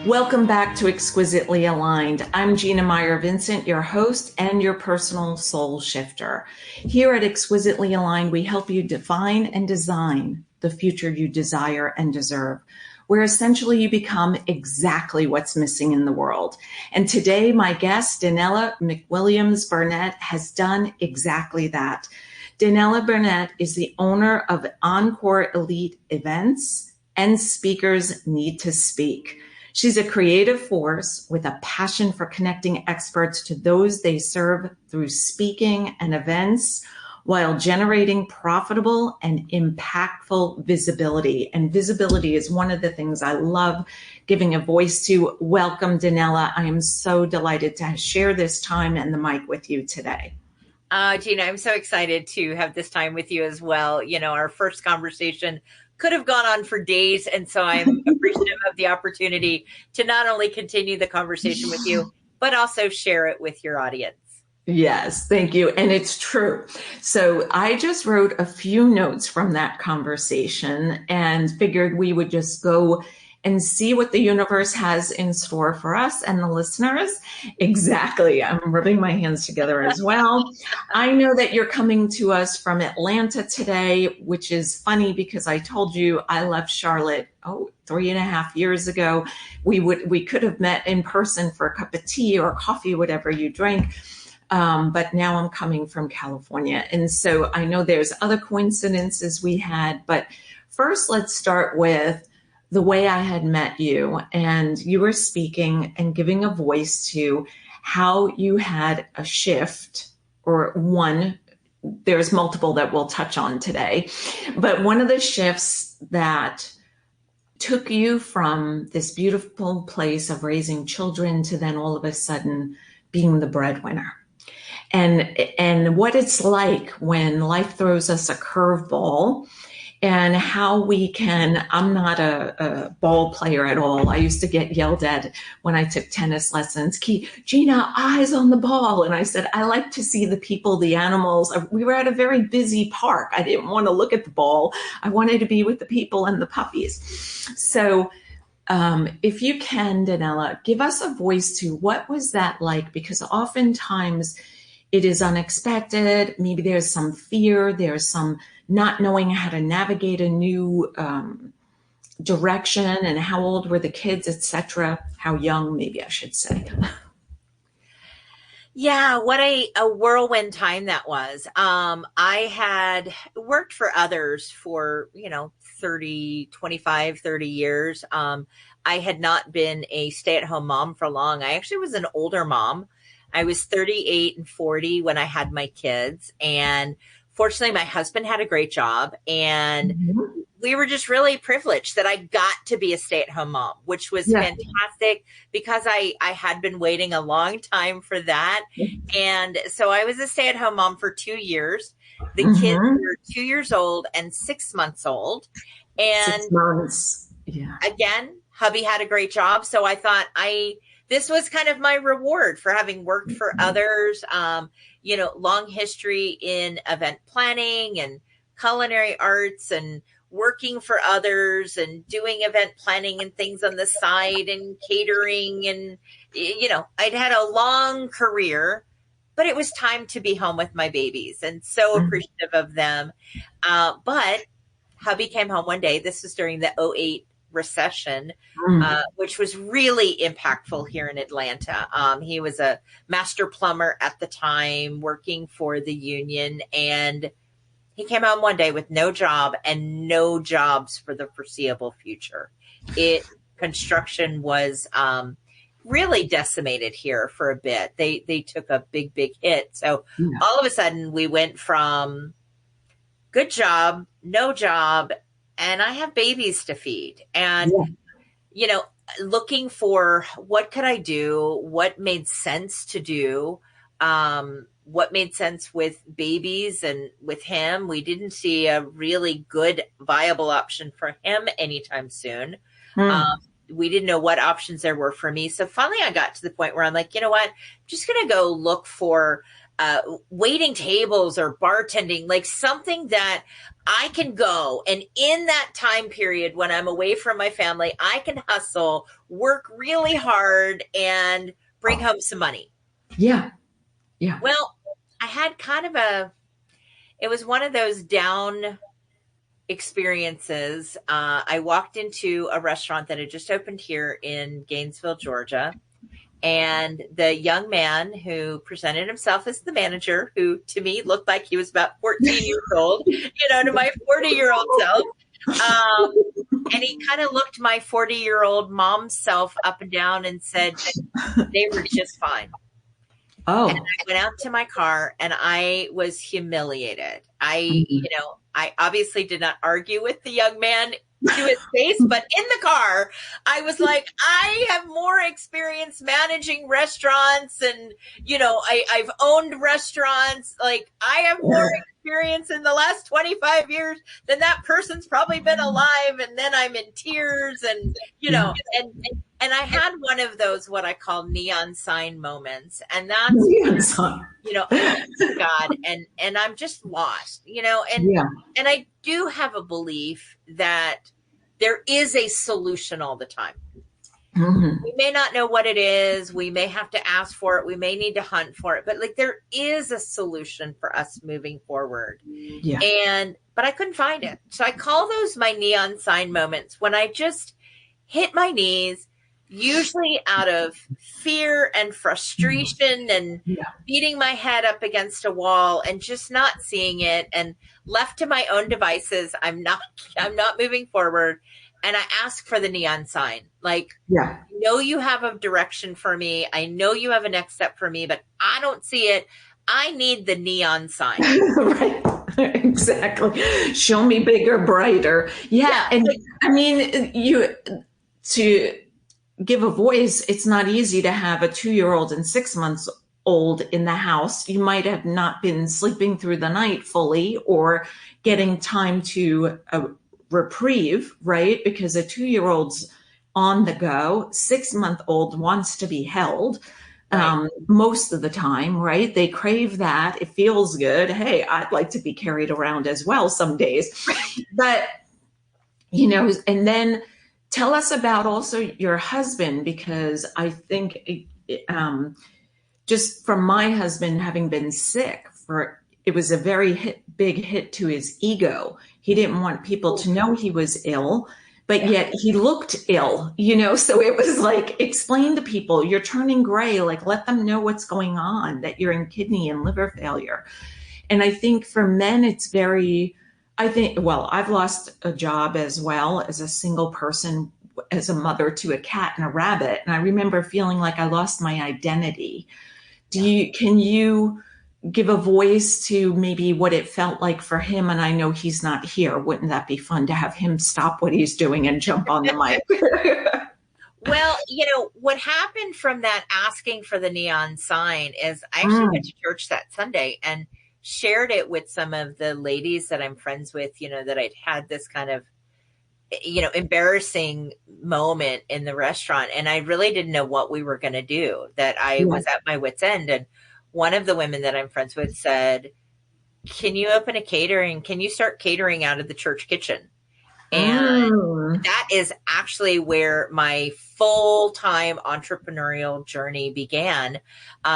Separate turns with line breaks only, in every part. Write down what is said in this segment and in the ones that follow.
Welcome back to Exquisitely Aligned. I'm Gina Meyer-Vincent, your host and your personal soul shifter. Here at Exquisitely Aligned, we help you define and design the future you desire and deserve, where essentially you become exactly what's missing in the world. And today, my guest, Dannella McWilliams Burnett, has done exactly that. Dannella Burnett is the owner of Encore Elite Events and Speakers Need to Speak. She's a creative force with a passion for connecting experts to those they serve through speaking and events while generating profitable and impactful visibility. And visibility is one of the things I love giving a voice to. Welcome, Dannella. I am so delighted to share this time and the mic with you today.
Gina, I'm so excited to have this time with you as well. You know, our first conversation could have gone on for days. And so I'm appreciative of the opportunity to not only continue the conversation with you, but also share it with your audience.
Yes, thank you. And it's true. So I just wrote a few notes from that conversation and figured we would just go and see what the universe has in store for us and the listeners. Exactly. I'm rubbing my hands together as well. I know that you're coming to us from Atlanta today, which is funny because I told you I left Charlotte, 3.5 years ago. We could have met in person for a cup of tea or coffee, whatever you drink. But now I'm coming from California. And so I know there's other coincidences we had, but first let's start with the way I had met you, and you were speaking and giving a voice to how you had a shift, or one, there's multiple that we'll touch on today, but one of the shifts that took you from this beautiful place of raising children to then all of a sudden being the breadwinner. And what it's like when life throws us a curveball, and how we can, I'm not a ball player at all. I used to get yelled at when I took tennis lessons, Gina, eyes on the ball. And I said, I like to see the people, the animals. We were at a very busy park. I didn't want to look at the ball. I wanted to be with the people and the puppies. So if you can, Dannella, give us a voice to what was that like? Because oftentimes it is unexpected. Maybe there's some fear. There's some not knowing how to navigate a new direction, and how old were the kids, etc. How young, maybe I should say.
Yeah, what a whirlwind time that was. I had worked for others for, 25, 30 years. I had not been a stay-at-home mom for long. I actually was an older mom. I was 38 and 40 when I had my kids. And fortunately, my husband had a great job. And we were just really privileged that I got to be a stay-at-home mom, which was fantastic because I had been waiting a long time for that. And so I was a stay-at-home mom for 2 years. The kids were 2 years old and 6 months old. And
6 months. Yeah.
Again, hubby had a great job. So I thought this was kind of my reward for having worked for others, long history in event planning and culinary arts and working for others and doing event planning and things on the side and catering. And, I'd had a long career, but it was time to be home with my babies and so appreciative of them. But hubby came home one day. This was during the 2008 recession, which was really impactful here in Atlanta. He was a master plumber at the time, working for the union, and he came home one day with no job and no jobs for the foreseeable future. Construction was really decimated here for a bit. They took a big hit. So all of a sudden we went from good job, no job, and I have babies to feed. And, looking for what could I do, what made sense to do, what made sense with babies and with him. We didn't see a really good, viable option for him anytime soon. We didn't know what options there were for me. So finally I got to the point where I'm like, you know what, I'm just going to go look for waiting tables or bartending, like something that I can go and in that time period when I'm away from my family, I can hustle, work really hard, and bring home some money.
Yeah. Yeah.
Well, I had kind of it was one of those down experiences. I walked into a restaurant that had just opened here in Gainesville, Georgia. And the young man who presented himself as the manager, who to me looked like he was about 14 years old, to my 40-year-old self. And he kind of looked my 40-year-old mom's self up and down and said they were just fine.
Oh.
And I went out to my car and I was humiliated. I obviously did not argue with the young man to his face, but in the car, I was like, I have more experience managing restaurants and, I've owned restaurants. Like I have more experience in the last 25 years than that person's probably been alive. And then I'm in tears and, and I had one of those, what I call neon sign moments. And that's, God, and I'm just lost, and I do have a belief that there is a solution all the time. Mm-hmm. We may not know what it is. We may have to ask for it. We may need to hunt for it, but like there is a solution for us moving forward. Yeah. But I couldn't find it. So I call those my neon sign moments when I just hit my knees, usually out of fear and frustration and beating my head up against a wall and just not seeing it, and left to my own devices, I'm not moving forward. And I ask for the neon sign. Like, I know you have a direction for me. I know you have a next step for me, but I don't see it. I need the neon sign.
Right. Exactly. Show me bigger, brighter. Yeah. And I mean, to give a voice, it's not easy to have a 2-year-old and 6 months old in the house. You might have not been sleeping through the night fully or getting time to reprieve, right? Because a 2-year-old's on the go, 6-month-old wants to be held most of the time, right? They crave that. It feels good. Hey, I'd like to be carried around as well some days. But, and then tell us about also your husband, because I think just from my husband having been sick, it was a very big hit to his ego. He didn't want people to know he was ill, but yet he looked ill, so it was like, explain to people, you're turning gray, like let them know what's going on, that you're in kidney and liver failure. And I think for men, I've lost a job as well as a single person, as a mother to a cat and a rabbit. And I remember feeling like I lost my identity. Can you give a voice to maybe what it felt like for him? And I know he's not here. Wouldn't that be fun to have him stop what he's doing and jump on the mic?
Well, what happened from that asking for the neon sign is I actually went to church that Sunday and shared it with some of the ladies that I'm friends with, that I'd had this kind of, embarrassing moment in the restaurant. And I really didn't know what we were going to do, that I was at my wit's end. And one of the women that I'm friends with said, can you open a catering? Can you start catering out of the church kitchen? And that is actually where my full-time entrepreneurial journey began,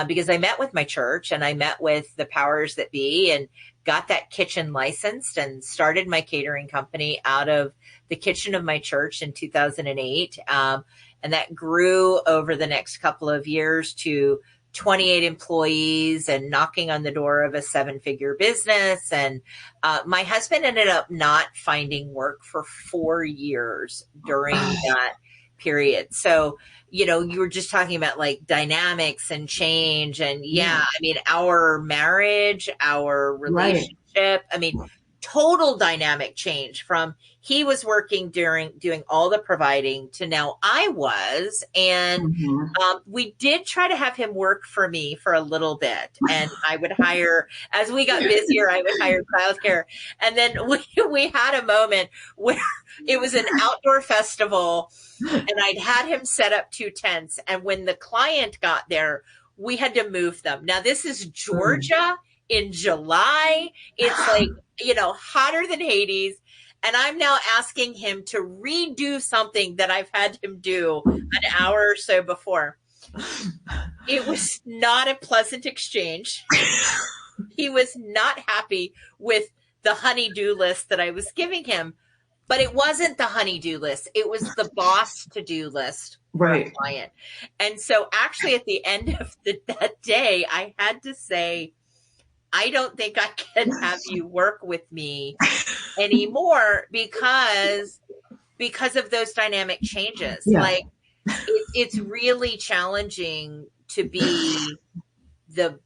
because I met with my church and I met with the powers that be and got that kitchen licensed and started my catering company out of the kitchen of my church in 2008. And that grew over the next couple of years to 28 employees and knocking on the door of a 7-figure business. And my husband ended up not finding work for 4 years during that period. So, you were just talking about like dynamics and change. And I mean, our marriage, our relationship, I mean, total dynamic change from he was working doing all the providing to now I was. And we did try to have him work for me for a little bit. And I would hire, as we got busier, I would hire childcare. And then we had a moment where it was an outdoor festival and I'd had him set up 2 tents. And when the client got there, we had to move them. Now, this is Georgia in July. It's like, hotter than Hades. And I'm now asking him to redo something that I've had him do an hour or so before. It was not a pleasant exchange. He was not happy with the honey-do list that I was giving him, but it wasn't the honey-do list. It was the boss to-do list for a client. And so actually at the end of that day, I had to say, I don't think I can have you work with me anymore because of those dynamic changes.
Yeah.
Like it's really challenging to be the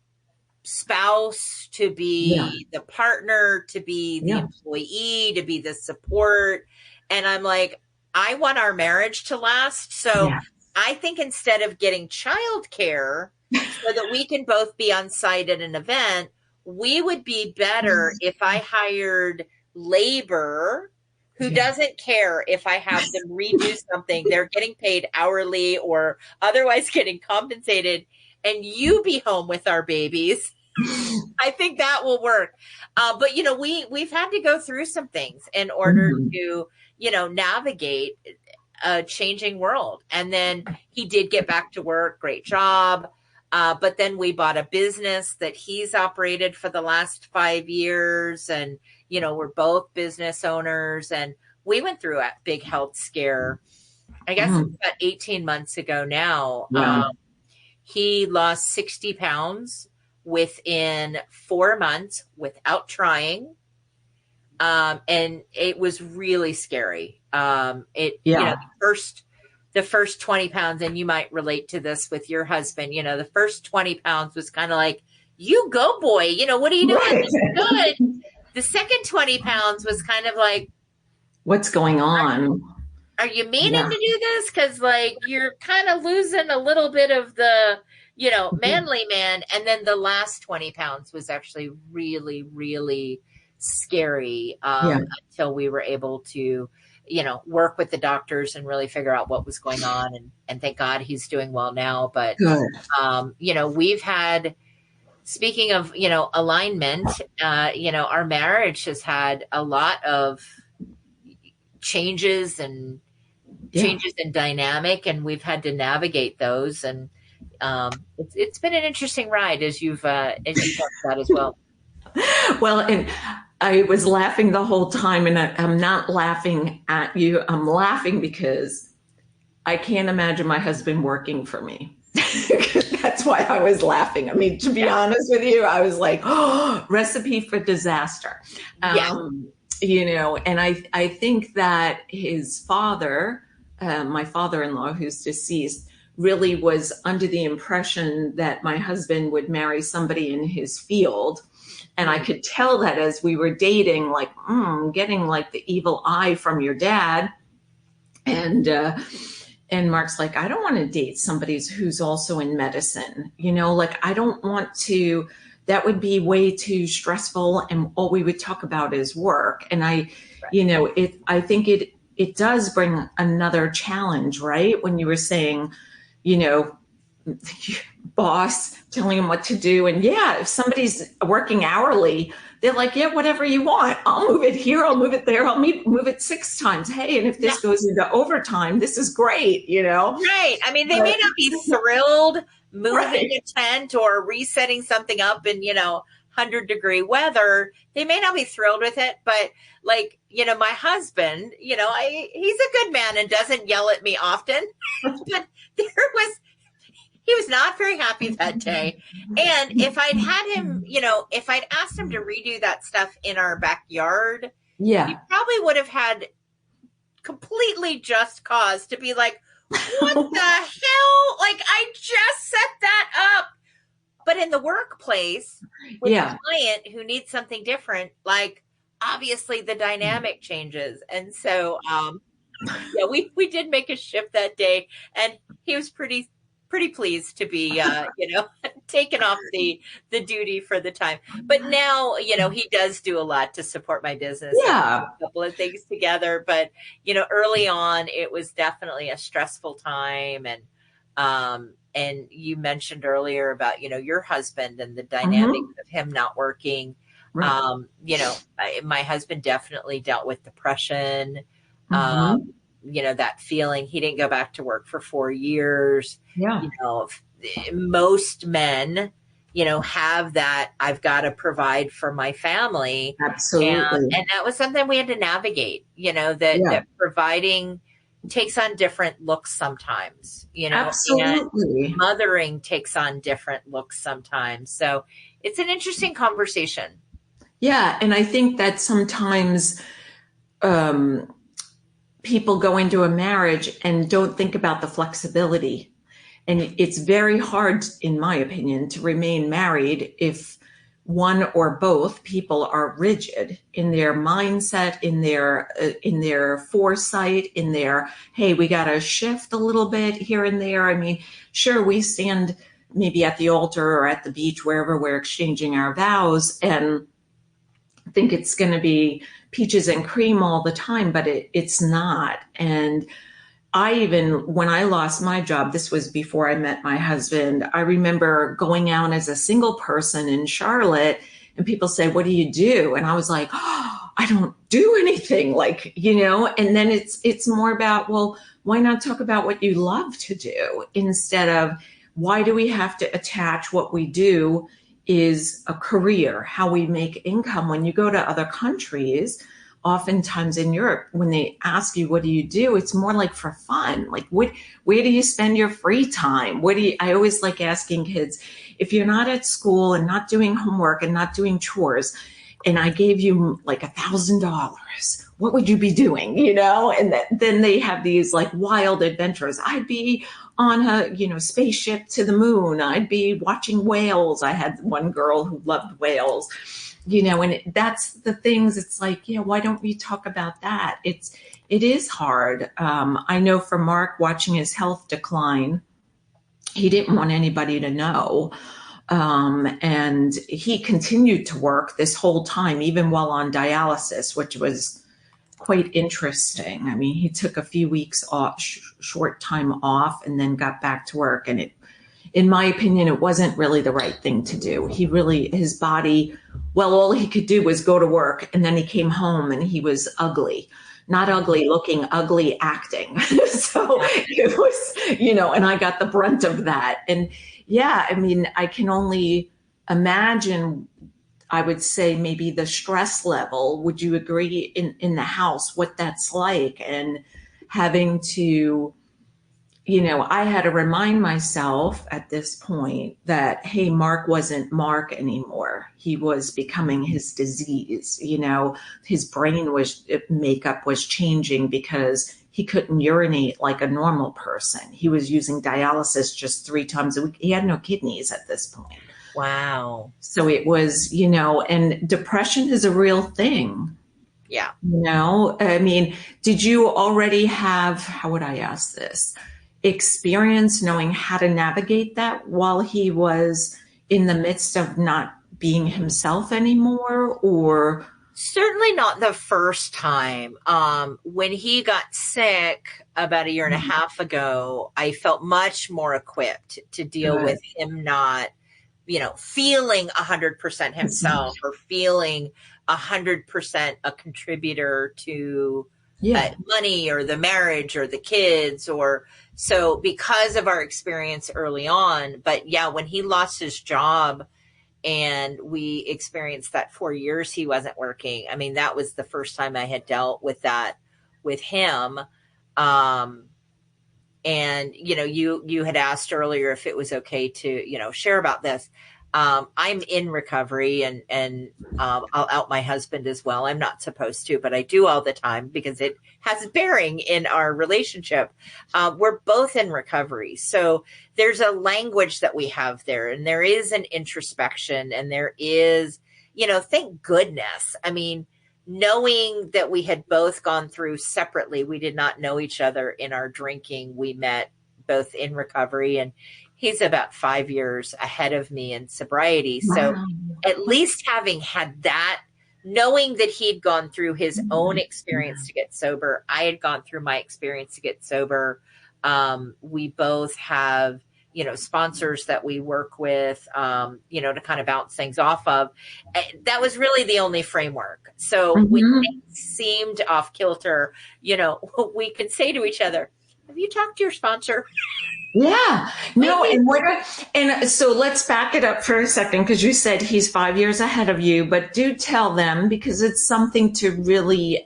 spouse, to be the partner, to be the employee, to be the support. And I'm like, I want our marriage to last. So I think instead of getting childcare so that we can both be on site at an event, we would be better if I hired labor who doesn't care if I have them redo something. They're getting paid hourly or otherwise getting compensated, and you be home with our babies. I think that will work. But we've had to go through some things in order to, navigate a changing world. And then he did get back to work. Great job. But then we bought a business that he's operated for the last 5 years. And, we're both business owners, and we went through a big health scare. I guess it's about 18 months ago now.
Wow.
He lost 60 pounds within 4 months without trying. And it was really scary. The first 20 pounds, and you might relate to this with your husband, the first 20 pounds was kind of like, you go, boy, what are you doing? Right. Good. The second 20 pounds was kind of like,
what's going on?
Are you meaning to do this? Because you're kind of losing a little bit of the, manly man. And then the last 20 pounds was actually really, really scary until we were able to, work with the doctors and really figure out what was going on. And thank God he's doing well now. But, we've had, speaking of, alignment, our marriage has had a lot of changes in dynamic, and we've had to navigate those. And it's been an interesting ride, as you've talked about as well.
Well, and I was laughing the whole time, and I'm not laughing at you. I'm laughing because I can't imagine my husband working for me. That's why I was laughing. I mean, to be honest with you, I was like, oh, recipe for disaster. And I think that his father, my father-in-law, who's deceased, really was under the impression that my husband would marry somebody in his field. And I could tell that as we were dating, like, getting like the evil eye from your dad. And Mark's like, I don't want to date somebody who's also in medicine. I don't want to, that would be way too stressful. And all we would talk about is work. And I think it does bring another challenge, right? When you were saying, boss telling them what to do. And if somebody's working hourly, they're like, whatever you want. I'll move it here. I'll move it there. I'll move it 6 times. Hey, and if this goes into overtime, this is great,
Right. I mean, they may not be thrilled moving a tent or resetting something up in, 100-degree weather. They may not be thrilled with it, but my husband, he's a good man and doesn't yell at me often, but he was not very happy that day. And if I'd had him, if I'd asked him to redo that stuff in our backyard, he probably would have had completely just cause to be like, what the hell? I just set that up. But in the workplace with a client who needs something different, obviously the dynamic changes. And so, we did make a shift that day, and he was pretty pleased to be, taken off the duty for the time. But now, he does do a lot to support my business. A couple of things together. But, early on, it was definitely a stressful time. And, And you mentioned earlier about, your husband and the dynamics
Hmm.
of him not working.
Right.
My husband definitely dealt with depression. Um,
Hmm.
that feeling. He didn't go back to work for 4 years.
Yeah,
You know, most men, have that I've got to provide for my family.
absolutely.
And that was something we had to navigate,
Yeah,
that providing takes on different looks sometimes, and
absolutely.
mothering takes on different looks sometimes. So it's an interesting conversation.
Yeah, and I think that sometimes um, people go into a marriage and don't think about the flexibility. And it's very hard, in my opinion, to remain married if one or both people are rigid in their mindset, in their foresight, in their, hey, we got to shift a little bit here and there. I mean, sure, we stand maybe at the altar or at the beach, wherever we're exchanging our vows, and think it's going to be peaches and cream all the time, but it's not. And when I lost my job, this was before I met my husband, I remember going out as a single person in Charlotte and people say, what do you do? And I was like, oh, I don't do anything, and then it's more about, well, why not talk about what you love to do instead of why do we have to attach what we do is a career, how we make income. When you go to other countries, oftentimes in Europe, when they ask you, what do you do? It's more like for fun. Like, where do you spend your free time? I always like asking kids, if you're not at school and not doing homework and not doing chores, and I gave you like $1,000, what would you be doing? And then they have these like wild adventures. I'd be on a, spaceship to the moon. I'd be watching whales. I had one girl who loved whales, and that's the things. It's like, why don't we talk about that? It is hard. I know for Mark, watching his health decline, he didn't want anybody to know. And he continued to work this whole time, even while on dialysis, which was quite interesting. I mean, he took a few weeks off, short time off, and then got back to work. And in my opinion, it wasn't really the right thing to do. His body, well, all he could do was go to work, and then he came home and he was ugly. Not ugly looking, ugly acting. So it was, and I got the brunt of that. And yeah, I mean, I can only imagine, I would say maybe the stress level. Would you agree in the house what that's like? And having to, I had to remind myself at this point that, hey, Mark wasn't Mark anymore. He was becoming his disease. His makeup was changing because he couldn't urinate like a normal person. He was using dialysis just 3 times a week. He had no kidneys at this point.
Wow.
So it was, and depression is a real thing.
Yeah.
I mean, did you already have, how would I ask this, experience knowing how to navigate that while he was in the midst of not being himself anymore? Or,
Certainly not the first time. When he got sick about a year and a half ago, I felt much more equipped to deal
good.
with him not, feeling 100% himself or feeling 100% a contributor to
Yeah.
money or the marriage or the kids, or so, because of our experience early on. But yeah, when he lost his job and we experienced that 4 years he wasn't working, I mean, that was the first time I had dealt with that with him. Um, and you had asked earlier if it was okay to share about this. I'm in recovery, and I'll out my husband as well. I'm not supposed to, but I do all the time because it has bearing in our relationship. We're both in recovery, so there's a language that we have there, and there is an introspection, and there is, thank goodness. I mean, knowing that we had both gone through separately, we did not know each other in our drinking. We met both in recovery, and he's about 5 years ahead of me in sobriety. So
Wow.
at least having had that, knowing that he'd gone through his own experience to get sober, I had gone through my experience to get sober. We both have, sponsors that we work with, to kind of bounce things off of. That was really the only framework. So when things seemed off kilter, we could say to each other, have you talked to your sponsor?
Yeah, no, and so let's back it up for a second, because you said he's 5 years ahead of you, but do tell them, because it's something to really,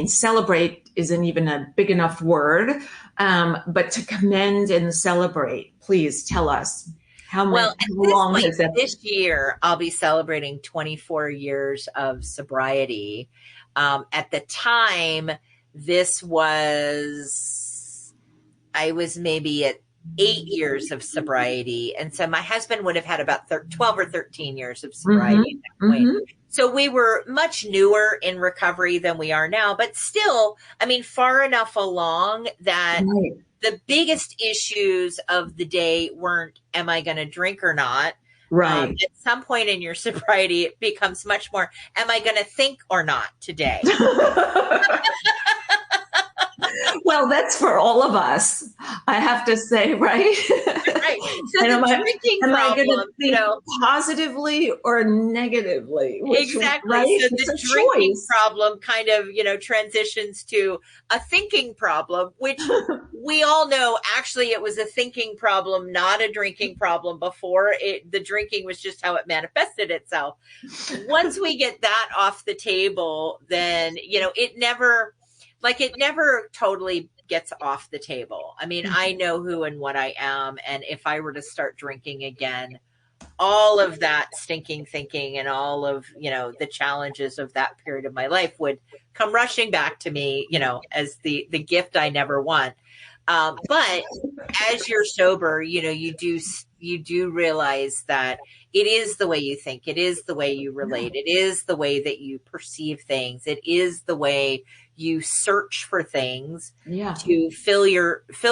celebrate isn't even a big enough word, but to commend and celebrate. Please tell us how long has that?
This year, I'll be celebrating 24 years of sobriety. At the time, I was maybe at 8 years of sobriety. And so my husband would have had about 12 or 13 years of sobriety at that point. So we were much newer in recovery than we are now, but still, far enough along that the biggest issues of the day weren't, am I going to drink or not?
Right.
At some point in your sobriety, it becomes much more, am I going to think or not today?
Well, that's for all of us, I have to say, right?
Right. So the drinking problem,
am I going to think positively or negatively?
Exactly.
Right?
So the drinking problem kind of, transitions to a thinking problem, which we all know actually it was a thinking problem, not a drinking problem before. The drinking was just how it manifested itself. Once we get that off the table, then, it never totally gets off the table. I know who and what I am. And if I were to start drinking again, all of that stinking thinking and all of, the challenges of that period of my life would come rushing back to me, as the gift I never want. But as you're sober, you do realize that it is the way you think. It is the way you relate. It is the way that you perceive things. It is the way you search for things to fill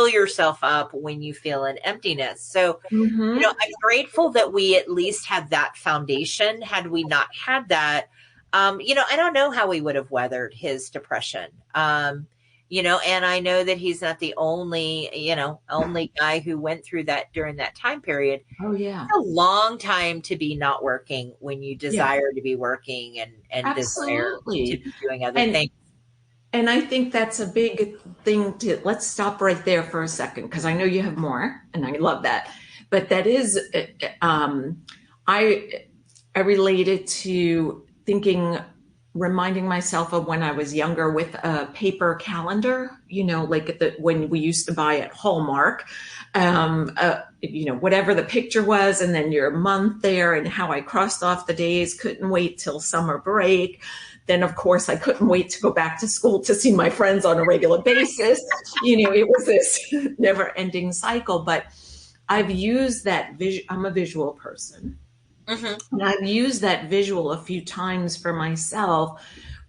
yourself up when you feel an emptiness. So, I'm grateful that we at least had that foundation. Had we not had that, I don't know how we would have weathered his depression. And I know that he's not the only guy who went through that during that time period.
Oh yeah.
It's a long time to be not working when you desire to be working and desire to be doing other things.
And I think that's a big thing let's stop right there for a second, because I know you have more and I love that. But that is, I relate it to reminding myself of when I was younger with a paper calendar, like when we used to buy at Hallmark, whatever the picture was, and then your month there, and how I crossed off the days, couldn't wait till summer break. Then, of course, I couldn't wait to go back to school to see my friends on a regular basis. It was this never ending cycle, but I've used that I'm a visual person. And I've used that visual a few times for myself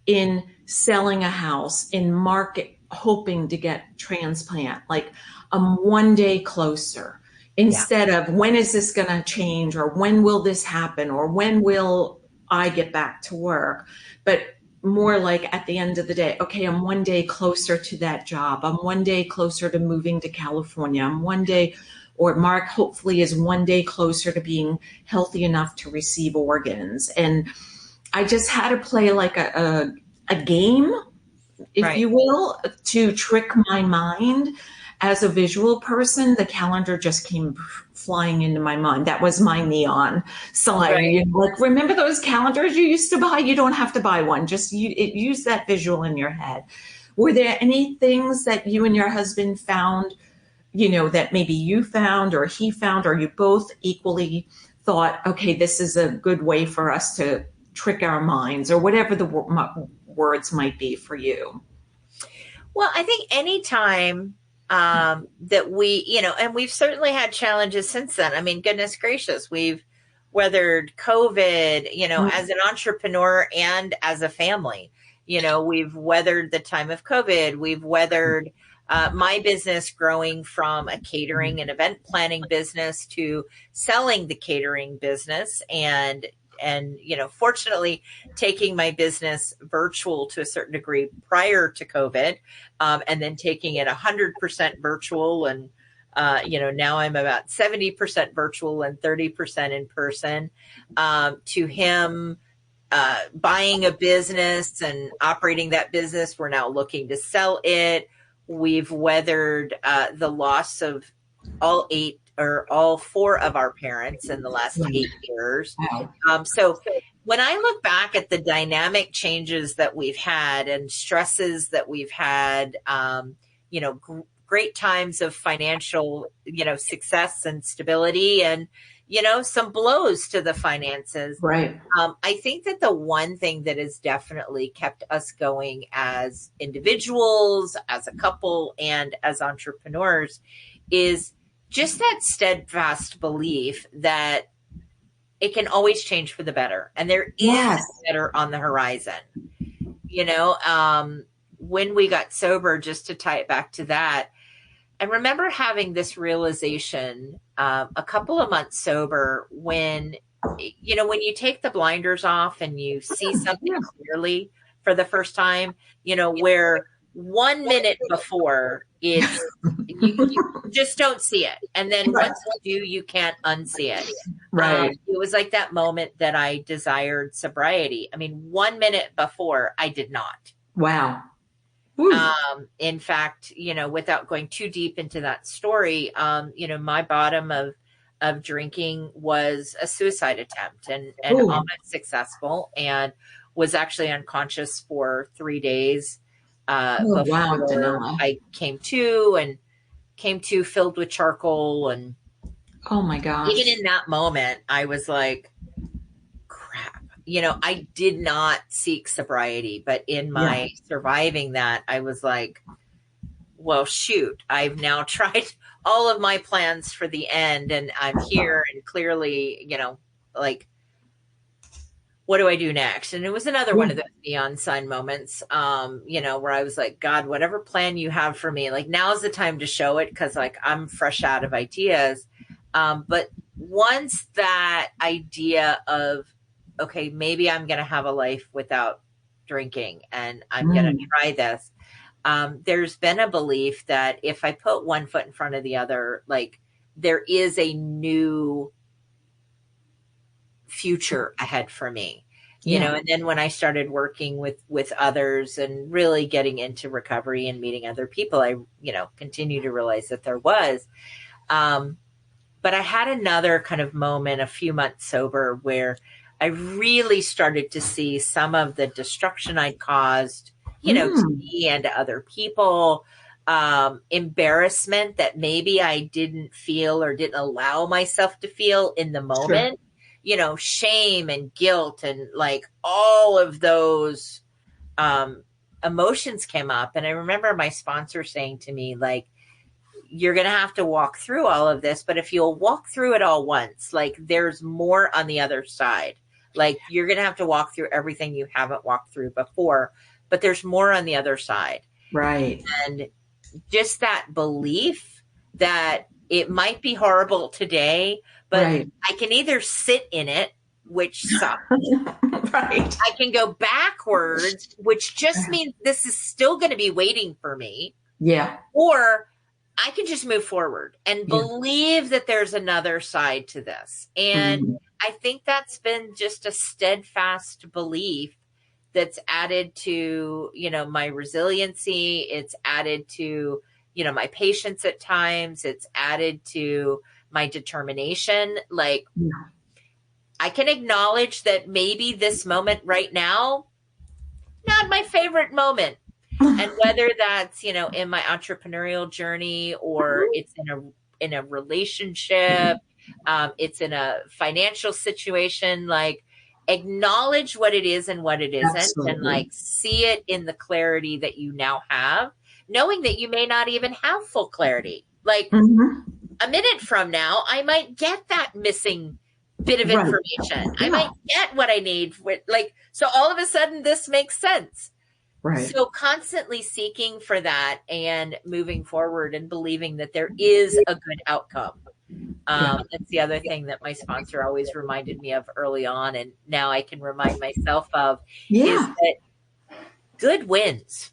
in selling a house, in market, hoping to get transplant. Like, I'm one day closer, instead of when is this going to change, or when will this happen, or when will I get back to work? But more like at the end of the day, okay, I'm one day closer to that job. I'm one day closer to moving to California. I'm one day, or Mark hopefully is one day closer to being healthy enough to receive organs. And I just had to play like a game, if you will, to trick my mind. As a visual person, the calendar just came flying into my mind. That was my neon sign. Like, remember those calendars you used to buy? You don't have to buy one. Just use that visual in your head. Were there any things that you and your husband found, that maybe you found or he found, or you both equally thought, okay, this is a good way for us to trick our minds, or whatever the words might be for you?
Well, I think anytime that we, and we've certainly had challenges since then. Goodness gracious, we've weathered COVID, as an entrepreneur and as a family. We've weathered the time of COVID. We've weathered my business growing from a catering and event planning business to selling the catering business and and, fortunately taking my business virtual to a certain degree prior to COVID, and then taking it 100% virtual. And, now I'm about 70% virtual and 30% in person, to him, buying a business and operating that business. We're now looking to sell it. We've weathered the loss of all four of our parents in the last 8 years.
Wow.
So when I look back at the dynamic changes that we've had and stresses that we've had, great times of financial, success and stability, and, some blows to the finances.
Right.
I think that the one thing that has definitely kept us going as individuals, as a couple, and as entrepreneurs is just that steadfast belief that it can always change for the better. And there is better on the horizon. When we got sober, just to tie it back to that, I remember having this realization a couple of months sober when you take the blinders off and you see something clearly for the first time, where 1 minute before it's, you just don't see it. And then once you do, you can't unsee it.
Right.
It was like that moment that I desired sobriety. I mean, 1 minute before I did not.
Wow.
In fact, without going too deep into that story, my bottom of drinking was a suicide attempt, and almost successful, and was actually unconscious for 3 days before
Dannella.
I came to filled with charcoal. And
oh my gosh,
even in that moment, I was like, crap. I did not seek sobriety, but in my surviving that, I was like, well, shoot, I've now tried all of my plans for the end, and I'm here, and clearly, like, what do I do next? And it was another one of those neon sign moments, where I was like, God, whatever plan you have for me, like, now's the time to show it, because like I'm fresh out of ideas. But once that idea of, okay, maybe I'm going to have a life without drinking, and I'm going to try this. There's been a belief that if I put one foot in front of the other, like, there is a new future ahead for me, and then when I started working with others and really getting into recovery and meeting other people, I, continue to realize that there was, but I had another kind of moment a few months sober where I really started to see some of the destruction I'd caused, to me and to other people, embarrassment that maybe I didn't feel or didn't allow myself to feel in the moment, shame and guilt, and like all of those emotions came up. And I remember my sponsor saying to me, like, you're going to have to walk through all of this, but if you'll walk through it all once, like, there's more on the other side. Like, you're going to have to walk through everything you haven't walked through before, but there's more on the other side.
Right.
And just that belief that it might be horrible today, but I can either sit in it, which sucks.
Right.
I can go backwards, which just means this is still going to be waiting for me.
Yeah.
Or I can just move forward and believe that there's another side to this. And I think that's been just a steadfast belief that's added to, my resiliency. It's added to, my patience at times. It's added to my determination. Like, I can acknowledge that maybe this moment right now, not my favorite moment. And whether that's, in my entrepreneurial journey, or it's in a relationship, it's in a financial situation, like, acknowledge what it is and what it isn't. Absolutely. And like, see it in the clarity that you now have, knowing that you may not even have full clarity. Like, a minute from now, I might get that missing bit of information. I might get what I need so all of a sudden this makes sense. Right. So constantly seeking for that and moving forward and believing that there is a good outcome.
Yeah.
That's the other thing that my sponsor always reminded me of early on, and now I can remind myself of, is
Yeah.
that good wins.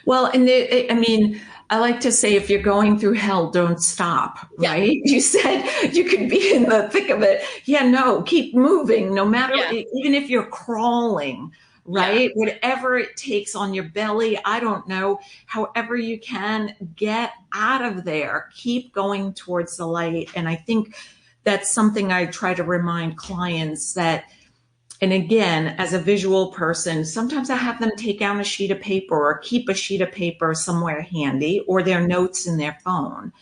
Well, and I mean, I like to say if you're going through hell, don't stop,
Yeah,
right? You said you could be in the thick of it. Yeah, no, keep moving no matter,
yeah,
even if you're crawling,
yeah,
right? Whatever it takes on your belly, I don't know, however you can get out of there, keep going towards the light. And I think that's something I try to remind clients that, and again, as a visual person, sometimes I have them take out a sheet of paper or keep a sheet of paper somewhere handy or their notes in their phone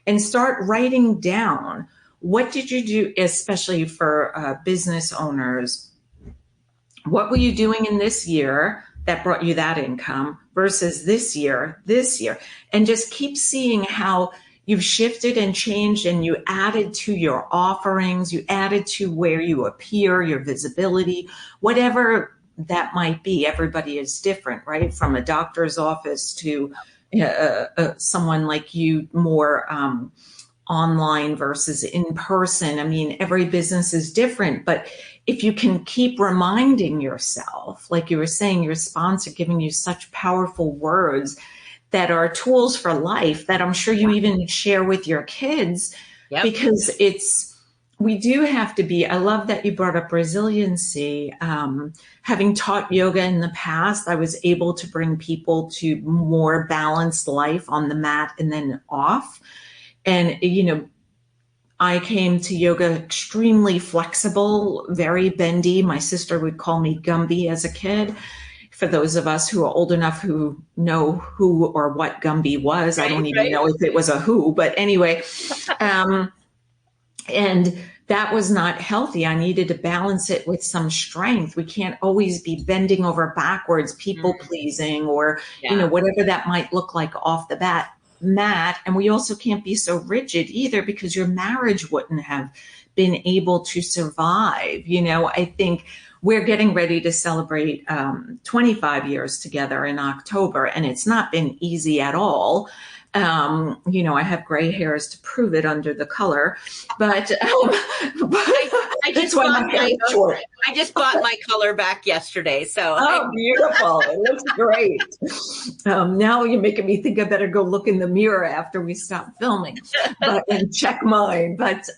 and start writing down what did you do, especially for business owners. What were you doing in this year that brought you that income versus this year, and just keep seeing how you've shifted and changed and you added to your offerings, you added to where you appear, your visibility, whatever that might be. Everybody is different, right? From a doctor's office to someone like you, more online versus in person. I mean, every business is different, but if you can keep reminding yourself, like you were saying, your sponsor giving you such powerful words that are tools for life that I'm sure you even share with your kids,
yep.
because we do have to be. I love that you brought up resiliency. Having taught yoga in the past, I was able to bring people to more balanced life on the mat and then off. And, I came to yoga extremely flexible, very bendy. My sister would call me Gumby as a kid. For those of us who are old enough who know who or what Gumby was, I
Right,
don't even
right.
know if it was a who, but anyway. And that was not healthy. I needed to balance it with some strength. We can't always be bending over backwards, people
Mm,
pleasing, or,
yeah,
whatever that might look like off the mat. And we also can't be so rigid either, because your marriage wouldn't have been able to survive. I think we're getting ready to celebrate 25 years together in October, and it's not been easy at all. I have gray hairs to prove it under the color, but,
I
that's
just
why
bought
my hair is short.
I just bought my color back yesterday, so
Oh, beautiful. It looks great. Now you're making me think I better go look in the mirror after we stop filming, and check mine. But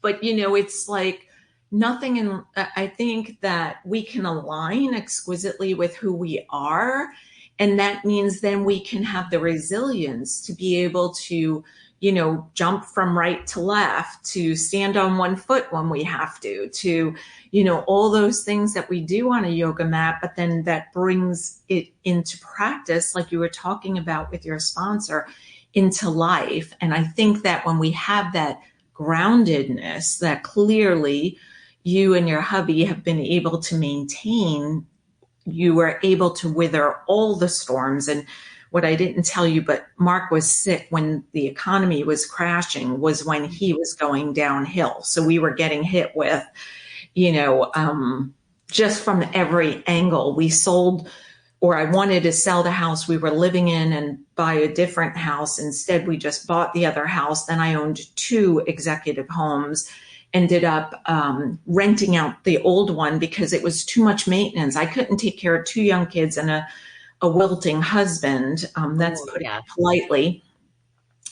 it's like nothing in, I think that we can align exquisitely with who we are. And that means then we can have the resilience to be able to, jump from right to left, to stand on one foot when we have to, all those things that we do on a yoga mat, but then that brings it into practice, like you were talking about with your sponsor, into life. And I think that when we have that groundedness that clearly you and your hubby have been able to maintain, you were able to wither all the storms. And what I didn't tell you, but Mark was sick when the economy was crashing, was when he was going downhill. So we were getting hit with, just from every angle. We sold, or I wanted to sell the house we were living in and buy a different house. Instead, we just bought the other house. Then I owned two executive homes, ended up renting out the old one because it was too much maintenance. I couldn't take care of two young kids and a wilting husband. That's
oh,
putting
yeah.
it politely.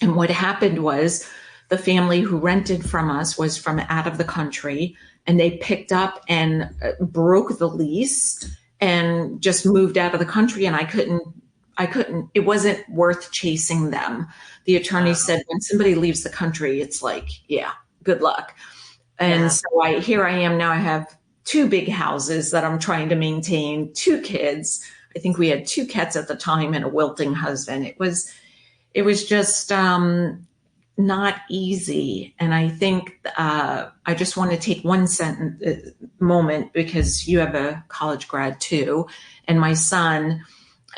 And what happened was the family who rented from us was from out of the country, and they picked up and broke the lease and just moved out of the country. And I couldn't, it wasn't worth chasing them. The attorney
Wow.
said, when somebody leaves the country, it's like, yeah, good luck. And
Yeah.
so here I am now. I have two big houses that I'm trying to maintain, two kids. I think we had two cats at the time and a wilting husband. It was just not easy. And I think I just want to take one moment, because you have a college grad too, and my son.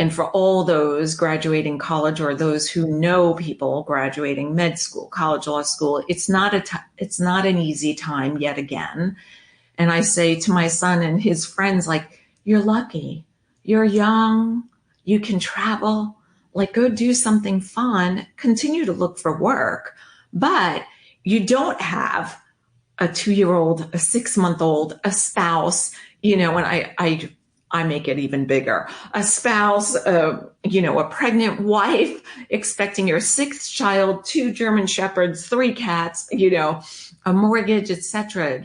And for all those graduating college, or those who know people graduating med school, college, law school, it's not an easy time yet again. And I say to my son and his friends, like, you're lucky, you're young, you can travel, like, go do something fun, continue to look for work, but you don't have a 2-year-old, a 6-month-old, a spouse, and I make it even bigger. A spouse, a pregnant wife expecting your 6th child, 2 German shepherds, 3 cats, a mortgage, etc.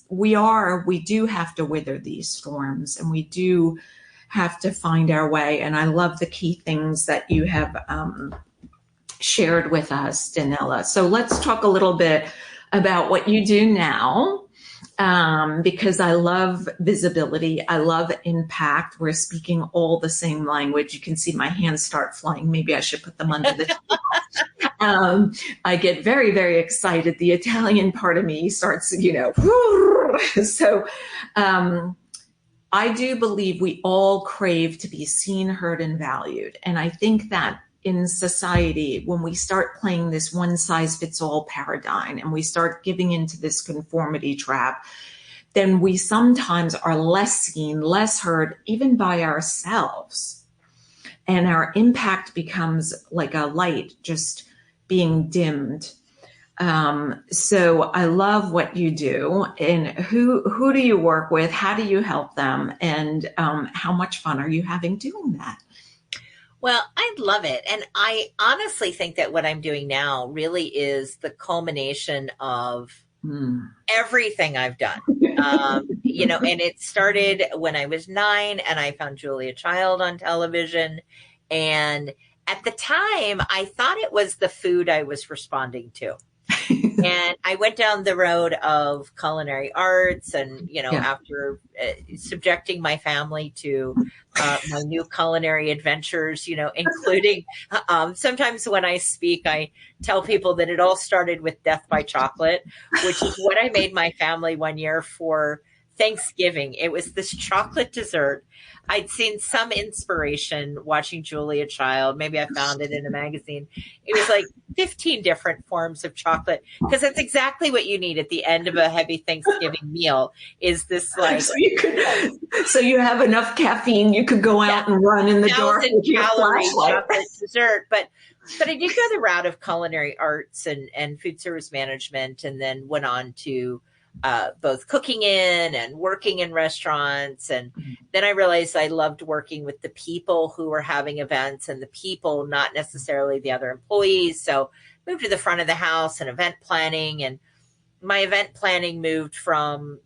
We do have to weather these storms, and we do have to find our way. And I love the key things that you have shared with us, Dannella. So let's talk a little bit about what you do now, because I love visibility. I love impact. We're speaking all the same language. You can see my hands start flying. Maybe I should put them under the table. I get very, very excited. The Italian part of me starts, So I do believe we all crave to be seen, heard, and valued. And I think that in society, when we start playing this one size fits all paradigm and we start giving into this conformity trap, then we sometimes are less seen, less heard, even by ourselves. And our impact becomes like a light just being dimmed. So I love what you do. And who do you work with? How do you help them? And how much fun are you having doing that?
Well, I love it. And I honestly think that what I'm doing now really is the culmination of everything I've done. And it started when I was 9 and I found Julia Child on television. And at the time, I thought it was the food I was responding to. And I went down the road of culinary arts and, after subjecting my family to my new culinary adventures, including sometimes when I speak, I tell people that it all started with death by chocolate, which is what I made my family one year for Thanksgiving. It was this chocolate dessert. I'd seen some inspiration watching Julia Child. Maybe I found it in a magazine. It was like 15 different forms of chocolate, because that's exactly what you need at the end of a heavy Thanksgiving meal is this like.
So you have enough caffeine, you could go out and run in the dark with your flashlight.
Chocolate dessert. But I did go the route of culinary arts and food service management, and then went on to both cooking in and working in restaurants. And then I realized I loved working with the people who were having events and the people, not necessarily the other employees. So moved to the front of the house and event planning. And my event planning moved from,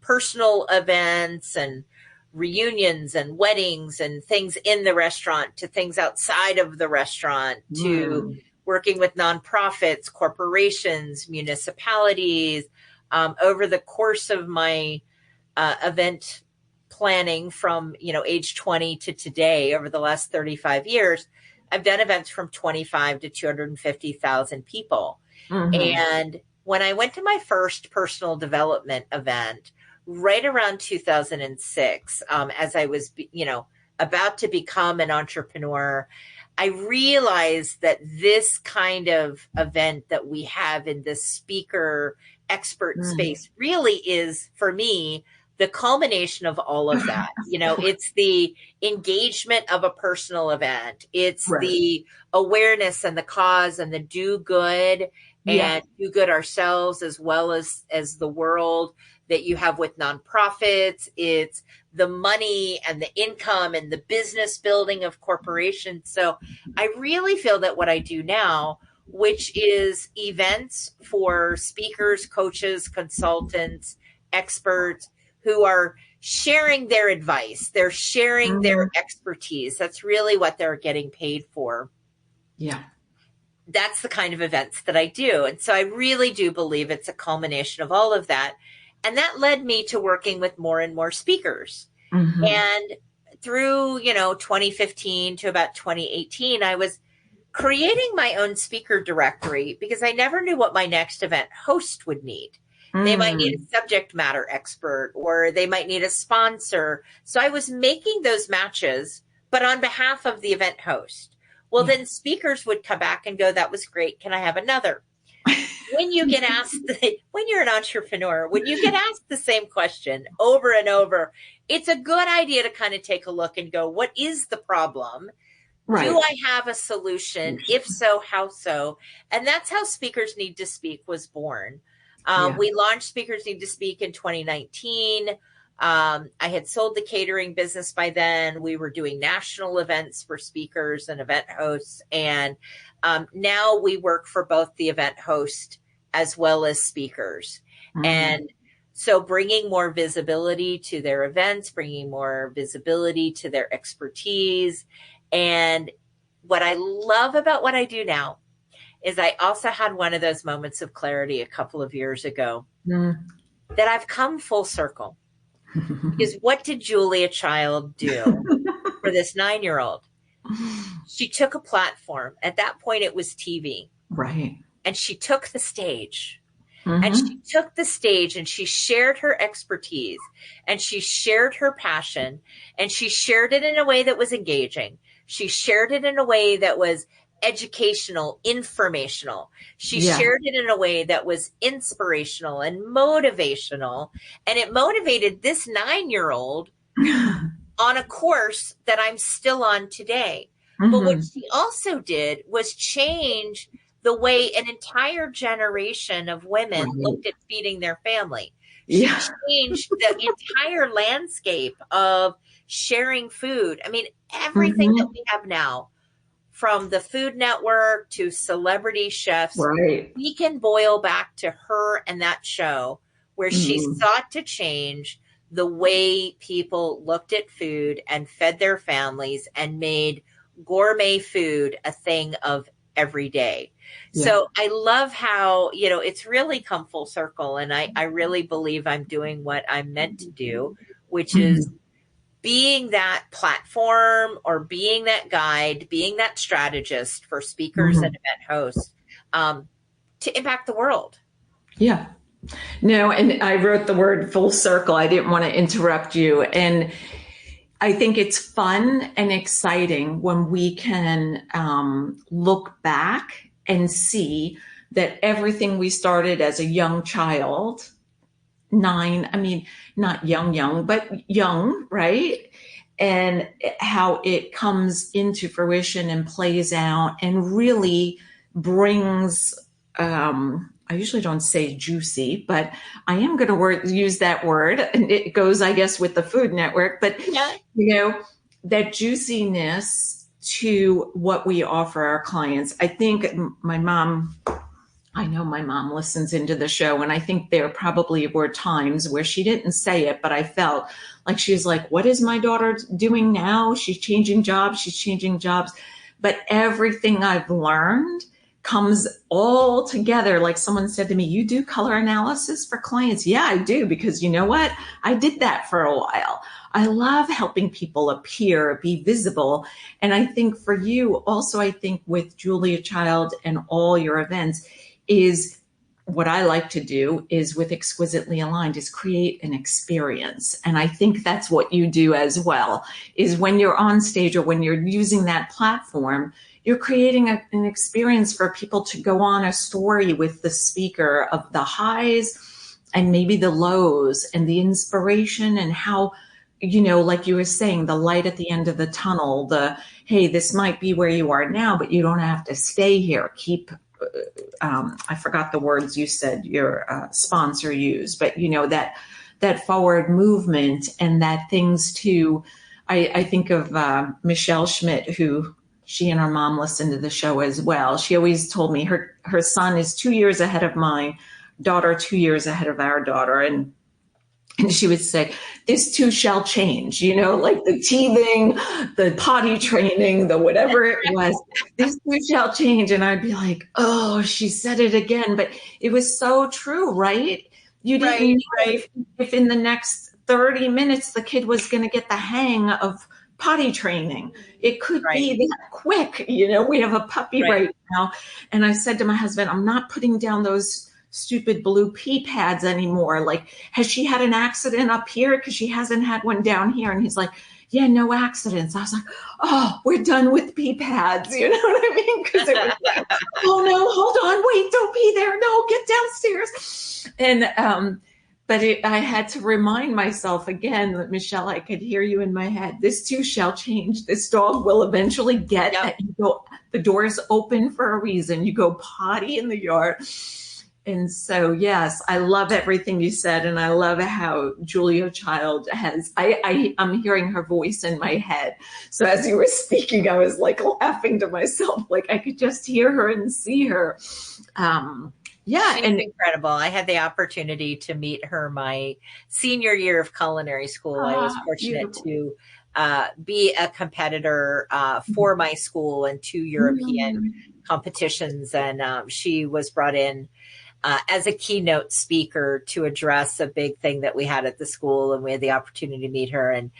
personal events and reunions and weddings and things in the restaurant to things outside of the restaurant to working with nonprofits, corporations, municipalities. Over the course of my event planning from, age 20 to today, over the last 35 years, I've done events from 25 to 250,000 people. And when I went to my first personal development event, right around 2006, as I was, about to become an entrepreneur, I realized that this kind of event that we have in this speaker expert space really is, for me, the culmination of all of that. It's the engagement of a personal event. It's the awareness and the cause and the do good and do good ourselves as well as the world that you have with nonprofits. It's the money and the income and the business building of corporations. So I really feel that what I do now, which is events for speakers, coaches, consultants, experts who are sharing their advice. They're sharing their expertise. That's really what they're getting paid for.
Yeah.
That's the kind of events that I do. And so I really do believe it's a culmination of all of that. And that led me to working with more and more speakers. And through, 2015 to about 2018, I was creating my own speaker directory because I never knew what my next event host would need. They might need a subject matter expert, or they might need a sponsor. So I was making those matches, but on behalf of the event host. Well, then speakers would come back and go, that was great. Can I have another? When you get asked, when you're an entrepreneur, when you get asked the same question over and over, it's a good idea to kind of take a look and go, what is the problem?
Right.
Do I have a solution? If so, how so? And that's how Speakers Need to Speak was born.
Yeah.
We launched Speakers Need to Speak in 2019. I had sold the catering business by then. We were doing national events for speakers and event hosts. And now we work for both the event host as well as speakers. And so bringing more visibility to their events, bringing more visibility to their expertise. And what I love about what I do now is I also had one of those moments of clarity a couple of years ago that I've come full circle. Because what did Julia Child do for this 9-year-old? She took a platform. At that point, it was TV.
Right.
And she took the stage. And she took the stage and she shared her expertise and she shared her passion and she shared it in a way that was engaging. She shared it in a way that was educational, informational. She shared it in a way that was inspirational and motivational. And it motivated this 9-year-old on a course that I'm still on today. But what she also did was change the way an entire generation of women looked at feeding their family. She changed the entire landscape of sharing food. I mean, everything that we have now, from the Food Network to celebrity chefs, we can boil back to her and that show where she sought to change the way people looked at food and fed their families and made gourmet food a thing of every day. So I love how, it's really come full circle. And I really believe I'm doing what I'm meant to do, which is being that platform or being that guide, being that strategist for speakers and event hosts to impact the world.
Yeah. No, and I wrote the word full circle. I didn't want to interrupt you. And I think it's fun and exciting when we can look back and see that everything we started as a young child, 9, I mean, not young, but young, right? And how it comes into fruition and plays out and really brings, I usually don't say juicy, but I am going to use that word. And it goes, I guess, with the Food Network, but that juiciness to what we offer our clients. I think I know my mom listens into the show, and I think there probably were times where she didn't say it, but I felt like she was like, what is my daughter doing now? She's changing jobs. But everything I've learned comes all together. Like someone said to me, you do color analysis for clients? Yeah, I do, because you know what? I did that for a while. I love helping people appear, be visible. And I think for you also, I think with Julia Child and all your events is what I like to do is with Exquisitely Aligned is create an experience. And I think that's what you do as well, is when you're on stage or when you're using that platform, you're creating an experience for people to go on a story with the speaker of the highs and maybe the lows and the inspiration and how, like you were saying, the light at the end of the tunnel, hey, this might be where you are now, but you don't have to stay here. Keep, I forgot the words you said your sponsor used, but that forward movement and that things to, I think of Michelle Schmidt, who she and her mom listened to the show as well. She always told me her son is 2 years ahead of my daughter, 2 years ahead of our daughter. And she would say, this too shall change, like the teething, the potty training, the whatever it was, this too shall change. And I'd be like, oh, she said it again. But it was so true, right? You didn't know if in the next 30 minutes the kid was going to get the hang of potty training. It could be that quick. We have a puppy right now. And I said to my husband, I'm not putting down those stupid blue pee pads anymore. Like, has she had an accident up here? Because she hasn't had one down here. And he's like, yeah, no accidents. I was like, oh, we're done with pee pads. You know what I mean? Because it was like, oh no, hold on, wait, don't pee there. No, get downstairs. And, But I had to remind myself again that, Michelle, I could hear you in my head. This too shall change. This dog will eventually get
Yep.
that you go, the door is open for a reason. You go potty in the yard. And so, yes, I love everything you said. And I love how Julia Child I'm hearing her voice in my head. So as you were speaking, I was like laughing to myself, like I could just hear her and see her. Yeah.
She's
And
incredible. I had the opportunity to meet her my senior year of culinary school. I was fortunate
beautiful.
to be a competitor for my school in 2 European
Mm.
competitions. And she was brought in as a keynote speaker to address a big thing that we had at the school. And we had the opportunity to meet her. And,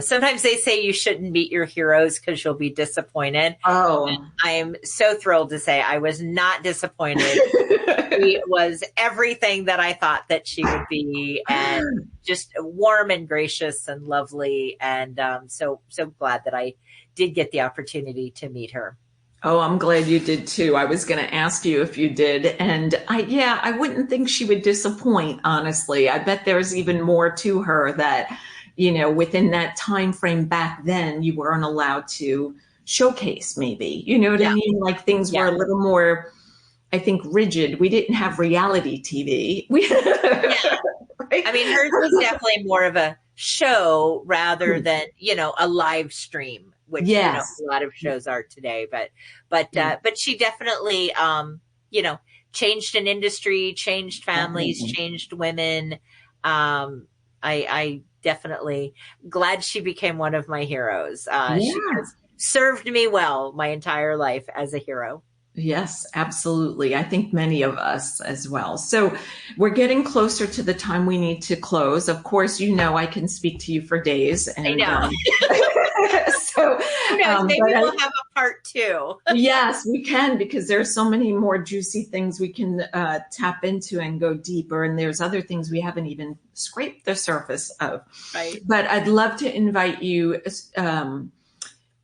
sometimes they say you shouldn't meet your heroes because you'll be disappointed.
Oh.
And I am so thrilled to say I was not disappointed. She was everything that I thought that she would be, and just warm and gracious and lovely. And so glad that I did get the opportunity to meet her.
Oh, I'm glad you did too. I was going to ask you if you did. And I wouldn't think she would disappoint, honestly. I bet there's even more to her that, within that time frame back then, you weren't allowed to showcase maybe. You know what I mean? Like things were a little more, I think, rigid. We didn't have reality TV.
Right? I mean, hers was definitely more of a show rather than, a live stream, which a lot of shows are today. But she definitely, changed an industry, changed families, changed women. I definitely glad she became one of my heroes. She has served me well my entire life as a hero.
Yes, absolutely. I think many of us as well. So we're getting closer to the time we need to close. Of course, I can speak to you for days. And,
I know.
So
maybe we'll have a part 2.
Yes, we can, because there's so many more juicy things we can tap into and go deeper. And there's other things we haven't even scraped the surface of.
Right.
But I'd love to invite you.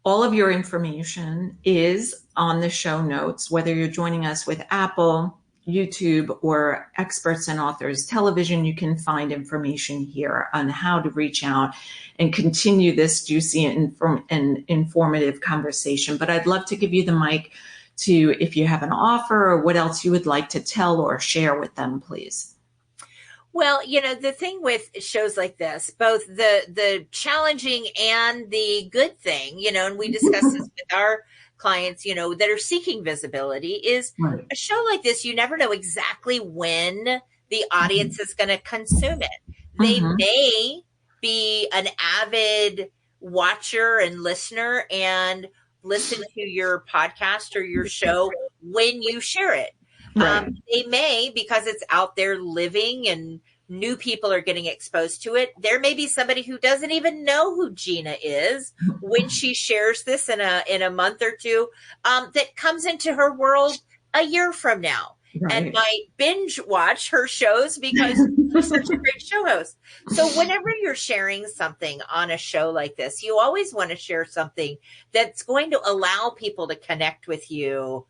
All of your information is on the show notes, whether you're joining us with Apple, YouTube, or Experts and Authors Television. You can find information here on how to reach out and continue this juicy and informative conversation. But I'd love to give you the mic to, if you have an offer or what else you would like to tell or share with them, please.
Well, the thing with shows like this, both the challenging and the good thing, and we discuss this with our clients, that are seeking visibility, is a show like this. You never know exactly when the audience is going to consume it. They may be an avid watcher and listener and listen to your podcast or your show when you share it. They may, because it's out there living and new people are getting exposed to it. There may be somebody who doesn't even know who Gina is when she shares this in a month or two, that comes into her world a year from now and might binge watch her shows because she's such a great show host. So whenever you're sharing something on a show like this, you always want to share something that's going to allow people to connect with you,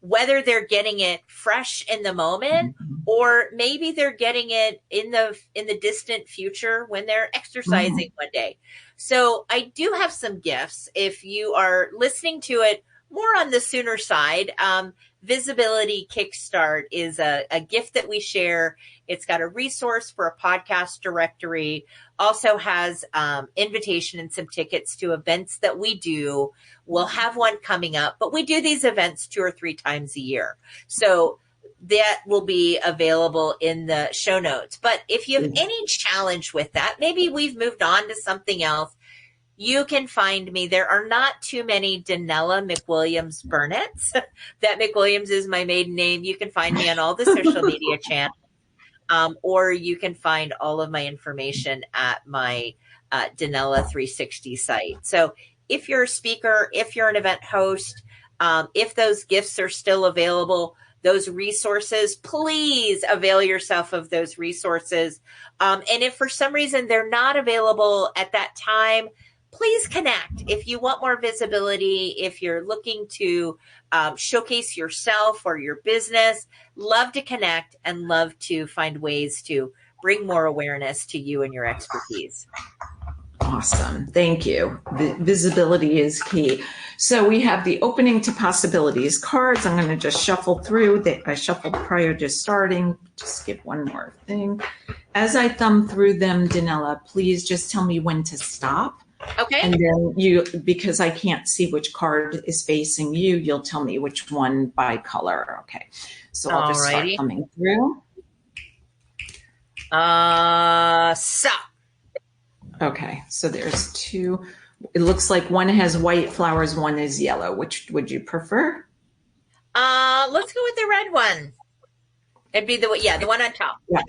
whether they're getting it fresh in the moment or maybe they're getting it in the distant future when they're exercising one day. So I do have some gifts. If you are listening to it more on the sooner side, Visibility Kickstart is a gift that we share. It's got a resource for a podcast directory, also has invitation and some tickets to events that we do. We'll have one coming up, but we do these events 2 or 3 times a year. So that will be available in the show notes. But if you have any challenge with that, maybe we've moved on to something else, you can find me. There are not too many Dannella McWilliams Burnett's. That McWilliams is my maiden name. You can find me on all the social media channels, or you can find all of my information at my Dannella 360 site. So if you're a speaker, if you're an event host, if those gifts are still available, those resources, please avail yourself of those resources. And if for some reason they're not available at that time, please connect. If you want more visibility, if you're looking to showcase yourself or your business, love to connect and love to find ways to bring more awareness to you and your expertise.
Awesome. Thank you. Visibility is key. So we have the opening to possibilities cards. I'm going to just shuffle through. I shuffled prior to starting. Just skip one more thing. As I thumb through them, Dannella, please just tell me when to stop.
Okay.
And then because I can't see which card is facing you, you'll tell me which one by color. Okay. So I'll just start thumbing through.
Stop.
Okay, so there's two. It looks like one has white flowers, one is yellow. Which would you prefer?
Let's go with the red one. It'd be the one on top.
Yeah.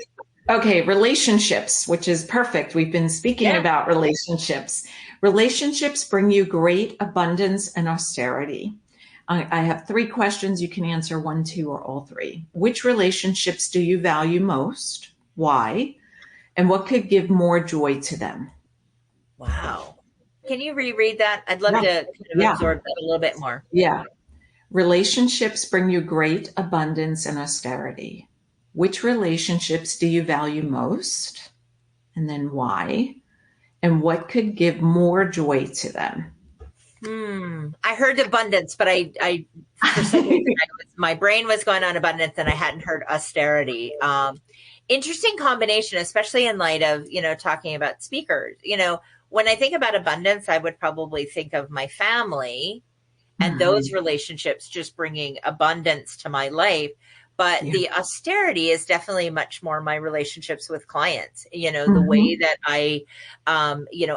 Okay, relationships, which is perfect. We've been speaking about relationships. Relationships bring you great abundance and austerity. I have 3 questions. You can answer 1, 2, or all 3. Which relationships do you value most? Why? And what could give more joy to them?
Wow. Can you reread that? I'd love to absorb that a little bit more.
Yeah. Relationships bring you great abundance and austerity. Which relationships do you value most? And then why? And what could give more joy to them?
I heard abundance, but I for some reason, my brain was going on abundance and I hadn't heard austerity. Interesting combination, especially in light of, talking about speakers. When I think about abundance, I would probably think of my family and those relationships just bringing abundance to my life. But the austerity is definitely much more my relationships with clients, the way that I,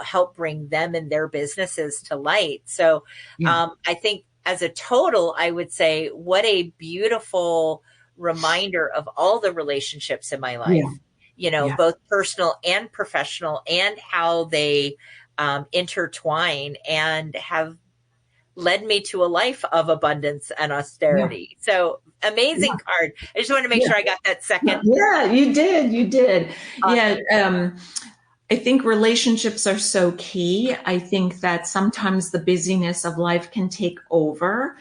help bring them and their businesses to light. So I think as a total, I would say, what a beautiful reminder of all the relationships in my life, both personal and professional, and how they intertwine and have led me to a life of abundance and austerity. So amazing card. I just want to make sure I got that second.
Yeah, you did. You did.
Awesome.
Yeah. I think relationships are so key. I think that sometimes the busyness of life can take over,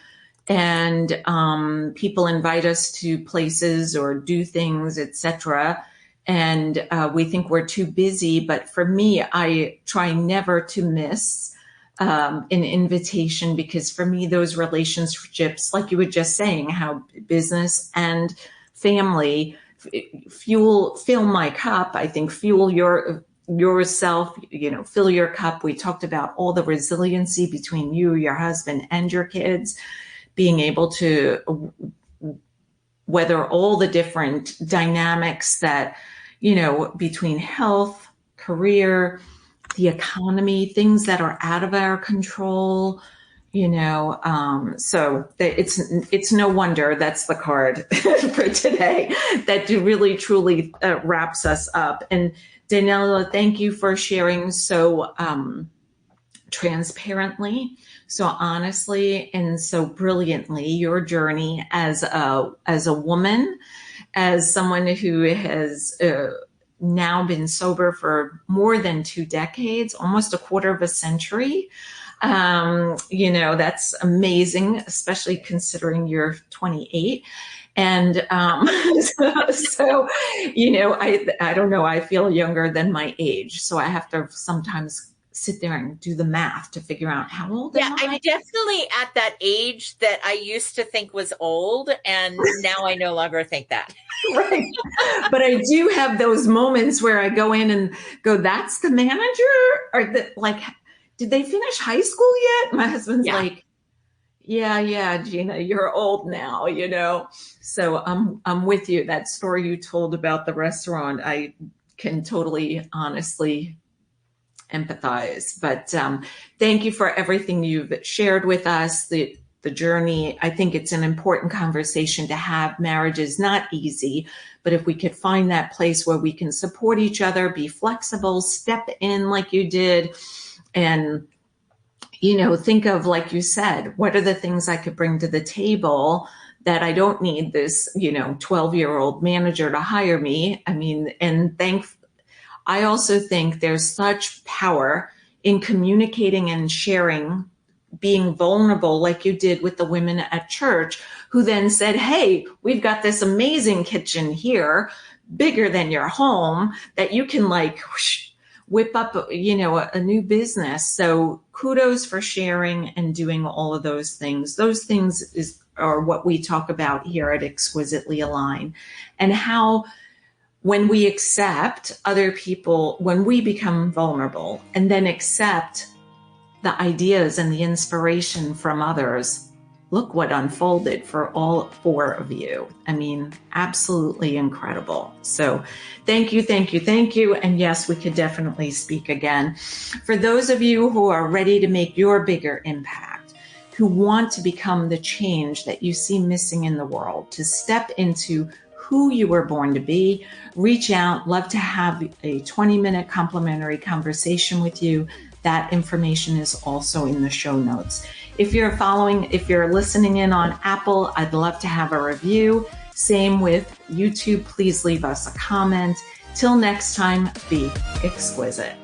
and people invite us to places or do things, etc. And we think we're too busy. But for me, I try never to miss an invitation, because for me, those relationships, like you were just saying, how business and family fill my cup. I think fuel yourself, fill your cup. We talked about all the resiliency between you, your husband, and your kids, being able to weather all the different dynamics that, between health, career, the economy, things that are out of our control, so it's no wonder that's the card for today that really truly wraps us up. And Dannella, thank you for sharing so transparently, so honestly, and so brilliantly your journey as a woman, as someone who has now been sober for more than 2 decades, almost a quarter of a century. That's amazing, especially considering you're 28. And so, I don't know, I feel younger than my age. So I have to sometimes sit there and do the math to figure out how old am I?
I'm definitely at that age that I used to think was old, and now I no longer think that.
Right. But I do have those moments where I go in and go, that's the manager? Or did they finish high school yet? My husband's like, yeah, Gina, you're old now, So I'm with you. That story you told about the restaurant, I can totally honestly empathize. But thank you for everything you've shared with us, the journey. I think it's an important conversation to have. Marriage is not easy, but if we could find that place where we can support each other, be flexible, step in like you did, and think of, like you said, what are the things I could bring to the table that I don't need this 12-year-old manager to hire me. I mean, and I also think there's such power in communicating and sharing, being vulnerable like you did with the women at church, who then said, hey, we've got this amazing kitchen here. bigger than your home that you can like whoosh, whip up, a new business. So kudos for sharing and doing all of those things. Those things are what we talk about here at Exquisitely Aligned, and how when we accept other people, when we become vulnerable and then accept the ideas and the inspiration from others, look what unfolded for all 4 of you. I mean, absolutely incredible. So thank you, thank you, thank you. And yes, we could definitely speak again. For those of you who are ready to make your bigger impact, who want to become the change that you see missing in the world, to step into who you were born to be, reach out. Love to have a 20-minute complimentary conversation with you. That information is also in the show notes. If you're listening in on Apple, I'd love to have a review. Same with YouTube. Please leave us a comment. Till next time, be exquisite.